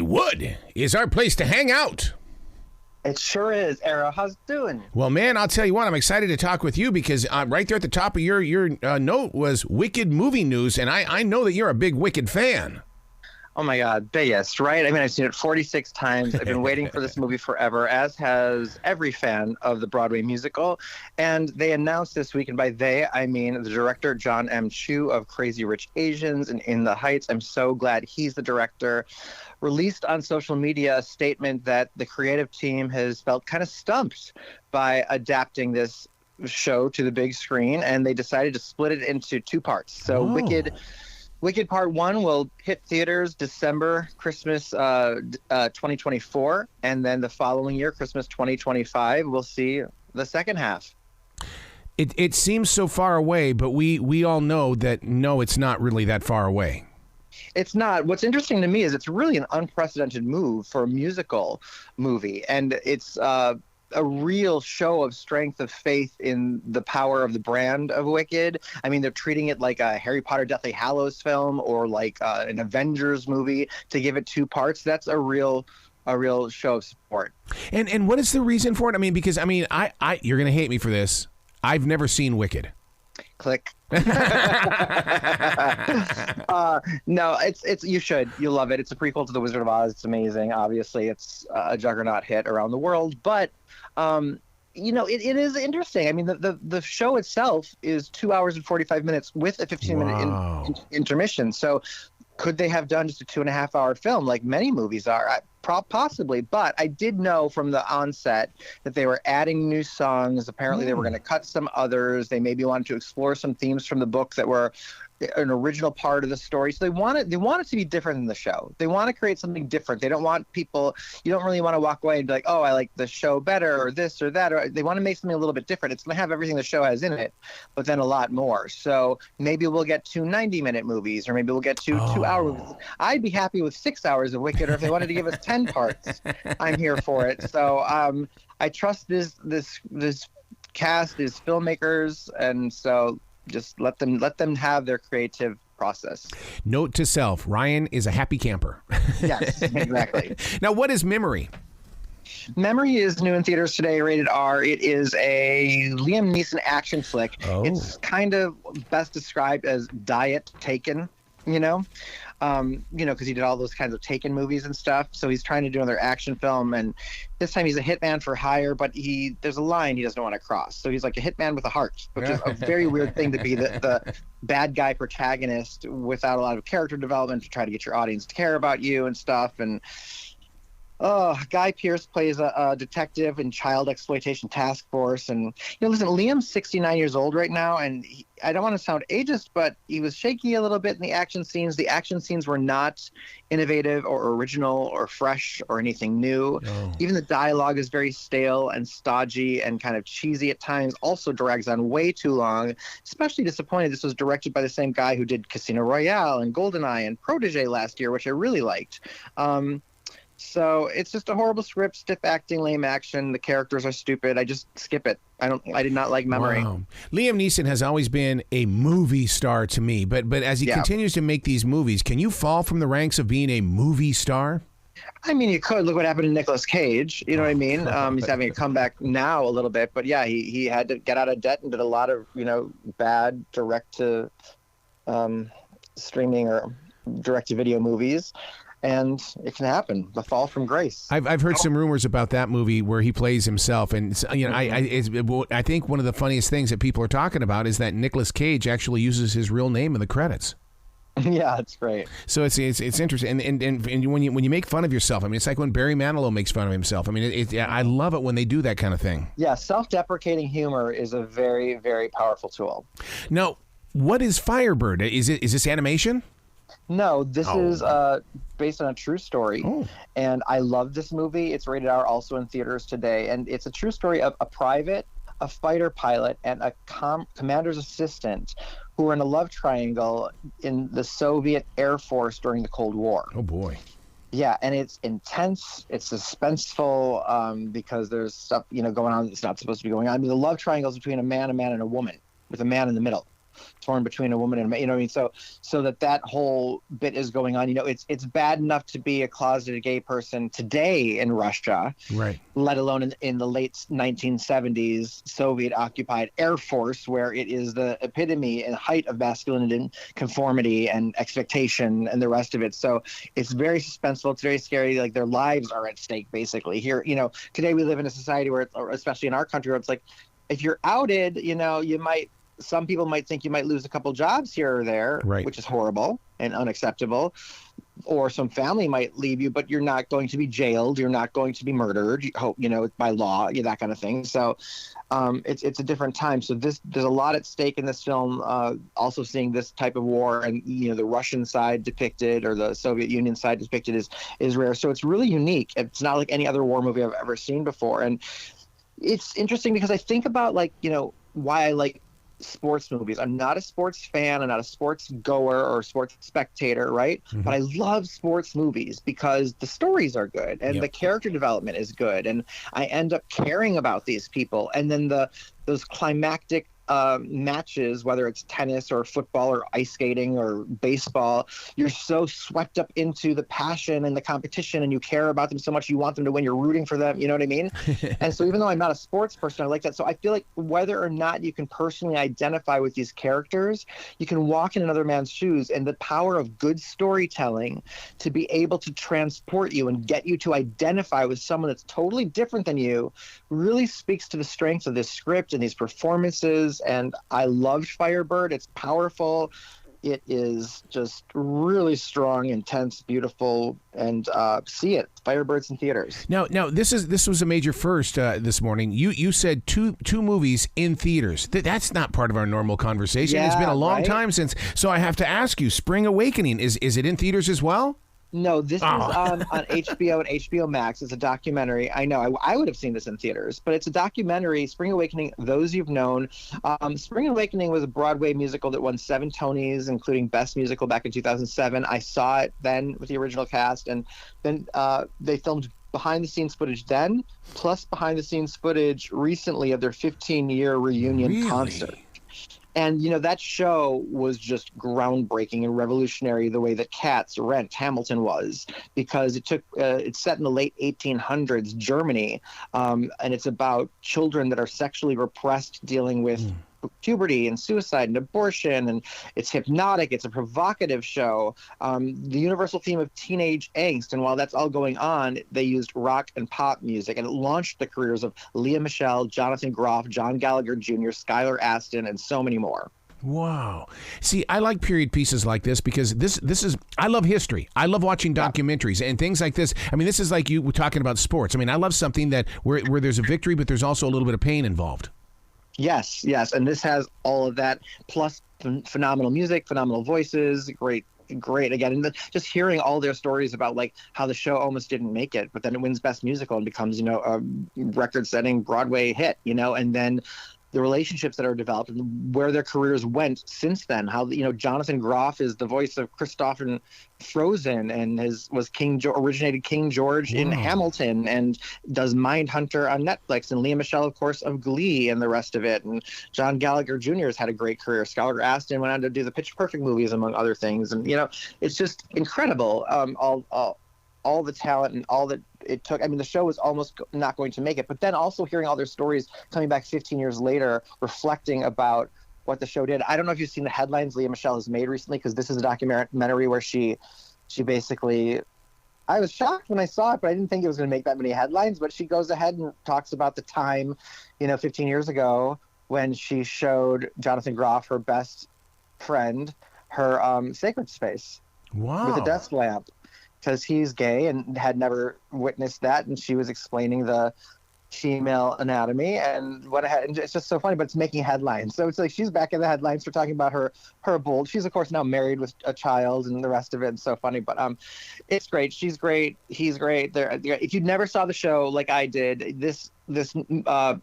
Hollywood is our place to hang out. It sure is, Arrow. How's it doing? Well, man, I'll tell you what, I'm excited to talk with you because right there at the top of your note was Wicked movie news, and I know that you're a big Wicked fan. Oh, my God. Biggest, right? I mean, I've seen it 46 times. I've been waiting for this movie forever, as has every fan of the Broadway musical. And they announced this week, and by they, I mean the director, John M. Chu of Crazy Rich Asians and In the Heights. I'm so glad he's the director. Released on social media a statement that the creative team has felt kind of stumped by adapting this show to the big screen, and they decided to split it into two parts. So Wicked Part 1 will hit theaters December, Christmas 2024, and then the following year, Christmas 2025, we'll see the second half. It seems so far away, but we all know that, no, it's not really that far away. It's not. What's interesting to me is it's really an unprecedented move for a musical movie, and it's a real show of strength of faith in the power of the brand of Wicked. I mean, they're treating it like a Harry Potter Deathly Hallows film or like an Avengers movie to give it two parts. That's a real show of support. And what is the reason for it? I mean, because I you're going to hate me for this. I've never seen Wicked. Click. No, it's you should. You'll love it. It's a prequel to The Wizard of Oz. It's amazing. Obviously, it's a juggernaut hit around the world. But, it is interesting. I mean, the show itself is 2 hours and 45 minutes with a 15-minute intermission. So could they have done just a 2.5-hour film like many movies are? Possibly, but I did know from the onset that they were adding new songs. Apparently, they were going to cut some others. They maybe wanted to explore some themes from the book that were an original part of the story. So they want it to be different than the show. They want to create something different. They don't want people. You don't really want to walk away and be like, oh, I like the show better, or this or that. Or they want to make something a little bit different. It's going to have everything the show has in it, but then a lot more. So maybe we'll get 2 90-minute movies, or maybe we'll get 2-hour movies. I'd be happy with 6 hours of Wicked, or if they wanted to give us 10 parts, I'm here for it. So I trust this cast, these filmmakers, and so just let them have their creative process. Note to self: Ryan is a happy camper. Yes, exactly. Now, what is Memory? Memory is new in theaters today, rated R. It is a Liam Neeson action flick. Oh. It's kind of best described as Diet Taken, because he did all those kinds of Taken movies and stuff. So he's trying to do another action film, and this time he's a hitman for hire, but there's a line he doesn't want to cross. So he's like a hitman with a heart, which is a very weird thing to be the bad guy protagonist without a lot of character development to try to get your audience to care about you and stuff. And Guy Pearce plays a detective in child exploitation task force. And, listen, Liam's 69 years old right now, and I don't want to sound ageist, but he was shaky a little bit in the action scenes. The action scenes were not innovative or original or fresh or anything new. Oh. Even the dialogue is very stale and stodgy and kind of cheesy at times, also drags on way too long. Especially disappointed this was directed by the same guy who did Casino Royale and GoldenEye and Protégé last year, which I really liked. So it's just a horrible script, stiff acting, lame action. The characters are stupid. I just skip it. I did not like Memory. Wow. Liam Neeson has always been a movie star to me, but as he continues to make these movies, can you fall from the ranks of being a movie star? I mean, you could. Look what happened to Nicolas Cage. You know what I mean? He's having a comeback now a little bit, but yeah, he had to get out of debt and did a lot of bad direct to streaming or direct to video movies. And it can happen. The fall from grace. I've heard some rumors about that movie where he plays himself, and I think one of the funniest things that people are talking about is that Nicolas Cage actually uses his real name in the credits. Yeah, it's great. So it's interesting, and when you make fun of yourself, I mean, it's like when Barry Manilow makes fun of himself. I mean, I love it when they do that kind of thing. Yeah, self-deprecating humor is a very, very powerful tool. Now, what is Firebird? Is this animation? No, this is based on a true story, and I love this movie. It's rated R, also in theaters today, and it's a true story of a private, a fighter pilot, and a commander's assistant who were in a love triangle in the Soviet Air Force during the Cold War. Oh, boy. Yeah, and it's intense, it's suspenseful, because there's stuff going on that's not supposed to be going on. I mean, the love triangle is between a man, and a woman, with a man in the middle. torn between a woman and a man, you know what I mean? So that whole bit is going on. You know, it's bad enough to be a closeted gay person today in Russia, right? Let alone in the late 1970s Soviet-occupied Air Force, where it is the epitome and height of masculinity and conformity and expectation and the rest of it. So it's very suspenseful. It's very scary. Like their lives are at stake, basically. Here, you know, today we live in a society where, or especially in our country, where it's like, if you're outed, you know, some people might think you might lose a couple jobs here or there, right, which is horrible and unacceptable. Or some family might leave you, but you're not going to be jailed. You're not going to be murdered. You hope, you know, by law, that kind of thing. So it's a different time. So there's a lot at stake in this film. Also seeing this type of war and, you know, the Russian side depicted or the Soviet Union side depicted is rare. So it's really unique. It's not like any other war movie I've ever seen before. And it's interesting because I think about, like, you know, why I like sports movies. I'm not a sports fan. I'm not a sports goer or sports spectator, right? Mm-hmm. But I love sports movies because the stories are good and the character development is good, and I end up caring about these people. And then those climactic matches, whether it's tennis or football or ice skating or baseball, you're so swept up into the passion and the competition, and you care about them so much, you want them to win, you're rooting for them, you know what I mean? And so even though I'm not a sports person, I like that. So I feel like whether or not you can personally identify with these characters, you can walk in another man's shoes, and the power of good storytelling to be able to transport you and get you to identify with someone that's totally different than you really speaks to the strength of this script and these performances. And I loved Firebird. It's powerful. It is just really strong, intense, beautiful, and see it. Firebird's in theaters. Now, this was a major first this morning. You said two movies in theaters. That's not part of our normal conversation. Yeah, it's been a long right? time since. So I have to ask you, Spring Awakening, is it in theaters as well? No, this is on HBO and HBO Max. It's a documentary. I know I would have seen this in theaters, but it's a documentary, Spring Awakening, Those You've Known. Spring Awakening was a Broadway musical that won 7 Tonys, including Best Musical back in 2007. I saw it then with the original cast, and then they filmed behind-the-scenes footage then, plus behind-the-scenes footage recently of their 15-year reunion concert. And, you know, that show was just groundbreaking and revolutionary the way that Cats, Rent, Hamilton was, because it's set in the late 1800s Germany, and it's about children that are sexually repressed dealing with puberty and suicide and abortion, and it's hypnotic. It's a provocative show. The universal theme of teenage angst, and while that's all going on, they used rock and pop music, and it launched the careers of Leah Michele, Jonathan Groff, John Gallagher Jr., Skylar Astin, and so many more. Wow. See, I like period pieces like this because this is, I love history. I love watching documentaries and things like this. I mean, this is like you were talking about sports. I mean, I love something that where there's a victory, but there's also a little bit of pain involved. Yes, and this has all of that, plus phenomenal music, phenomenal voices, great again, and just hearing all their stories about like how the show almost didn't make it, but then it wins Best Musical and becomes, you know, a record-setting Broadway hit, you know, and then the relationships that are developed and where their careers went since then. How, you know, Jonathan Groff is the voice of Kristoff in Frozen and originated King George in Hamilton and does Mindhunter on Netflix, and Leah Michele, of course, of Glee and the rest of it. And John Gallagher Jr. has had a great career. Skylar Astin went on to do the Pitch Perfect movies, among other things. And, you know, it's just incredible. All the talent and all that it took. I mean, the show was almost not going to make it, but then also hearing all their stories coming back 15 years later, reflecting about what the show did. I don't know if you've seen the headlines Leah Michele has made recently, because this is a documentary where she basically, I was shocked when I saw it, but I didn't think it was going to make that many headlines. But she goes ahead and talks about the time, you know, 15 years ago when she showed Jonathan Groff, her best friend, her sacred space with a desk lamp, because he's gay and had never witnessed that, and she was explaining the female anatomy and and it's just so funny, but it's making headlines. So it's like she's back in the headlines for talking about her bold. She's of course now married with a child and the rest of it. It's so funny, but it's great. She's great. He's great. If you never saw the show like I did, this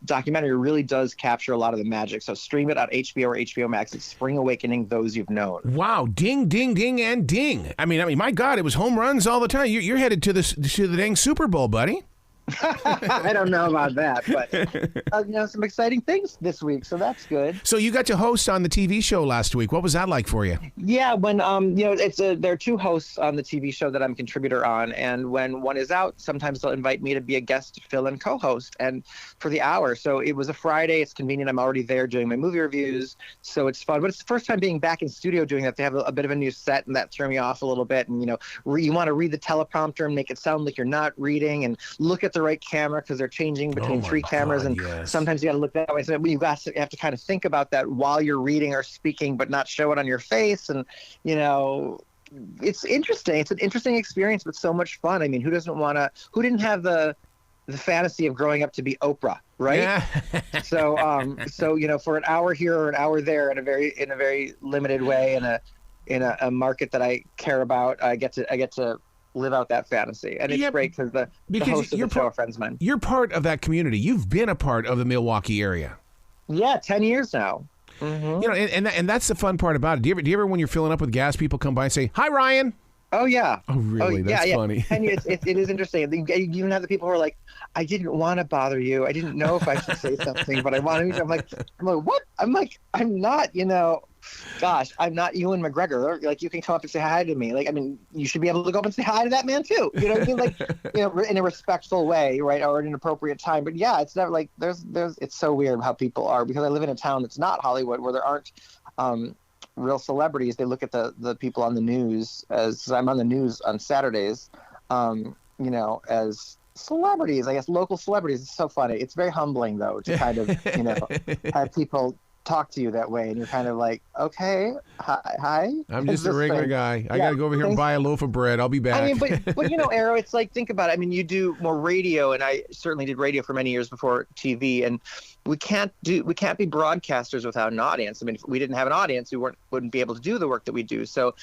documentary really does capture a lot of the magic. So stream it on HBO or HBO Max. It's Spring Awakening, Those You've Known. Wow. Ding, ding, ding, and ding. I mean, my God, it was home runs all the time. You're headed to the dang Super Bowl, buddy. I don't know about that, but some exciting things this week, so that's good. So you got to host on the TV show last week. What was that like for you? Yeah, when there are two hosts on the TV show that I'm a contributor on, and when one is out, sometimes they'll invite me to be a guest fill-in co-host, and for the hour. So it was a Friday. It's convenient. I'm already there doing my movie reviews, so it's fun. But it's the first time being back in studio doing that. They have a bit of a new set, and that threw me off a little bit. And you want to read the teleprompter and make it sound like you're not reading, and look at the right camera because they're changing between three cameras, and sometimes you got to look that way. So you have to kind of think about that while you're reading or speaking, but not show it on your face. And it's interesting. It's an interesting experience, but so much fun. I mean, who didn't have the fantasy of growing up to be Oprah, right? Yeah. So for an hour here or an hour there in a very limited way, in a market that I care about, I get to live out that fantasy, and it's great because the host of the show are friends of mine. You're part of that community. You've been a part of the Milwaukee area. Yeah, 10 years now. Mm-hmm. And that's the fun part about it. Do you ever when you're filling up with gas, people come by and say, "Hi, Ryan"? Oh yeah. Oh really? That's funny. And it is interesting. You even have the people who are like, "I didn't want to bother you. I didn't know if I should say something, but I wanted to." I'm like, what? I'm not. Gosh, I'm not Ewan McGregor. Like, you can come up and say hi to me. Like, I mean, you should be able to go up and say hi to that man too. You know what I mean? Like, in a respectful way, right, or at an appropriate time. But yeah, it's never like there's. It's so weird how people are, because I live in a town that's not Hollywood, where there aren't real celebrities. They look at the people on the news as I'm on the news on Saturdays, as celebrities, I guess, local celebrities. It's so funny. It's very humbling though to kind of have people talk to you that way, and you're kind of like, okay, hi. I'm just a regular guy. I gotta go over here and buy a loaf of bread. I'll be back. I mean, but Arrow, it's like, think about it. I mean, you do more radio, and I certainly did radio for many years before TV, and we can't be broadcasters without an audience. I mean, if we didn't have an audience, we wouldn't be able to do the work that we do. So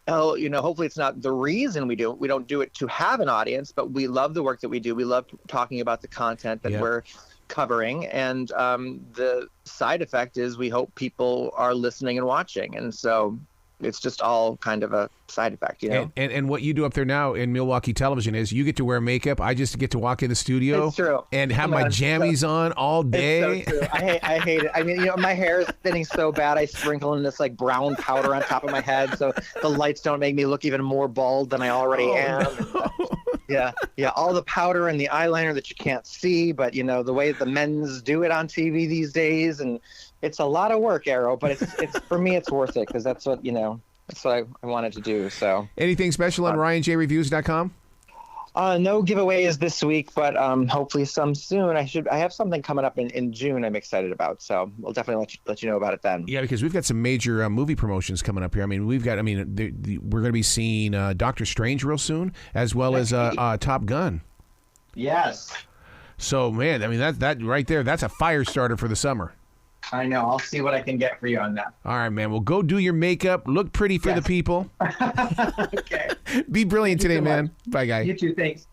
hopefully it's not the reason we do it. We don't do it to have an audience, but we love the work that we do. We love talking about the content that we're covering, and the side effect is we hope people are listening and watching, and so it's just all kind of a side effect, And what you do up there now in Milwaukee television is you get to wear makeup. I just get to walk in the studio and have my jammies on all day. It's so true. I hate it. I mean, my hair is thinning so bad. I sprinkle in this like brown powder on top of my head so the lights don't make me look even more bald than I already am. No. Yeah, all the powder and the eyeliner that you can't see, but the way the men's do it on TV these days, and it's a lot of work, Arrow, but it's for me it's worth it, because that's what that's what I wanted to do. So anything special on RyanJReviews.com? No giveaways this week, but hopefully some soon. I have something coming up in June I'm excited about, so we'll definitely let you know about it then. Yeah, because we've got some major movie promotions coming up here. I mean, we're going to be seeing Doctor Strange real soon, as well as Top Gun. Yes. So, man, I mean, that right there, that's a fire starter for the summer. I know. I'll see what I can get for you on that. All right, man. Well, go do your makeup. Look pretty for the people. Okay. Be brilliant today, man. Bye, guy. You too. Thanks.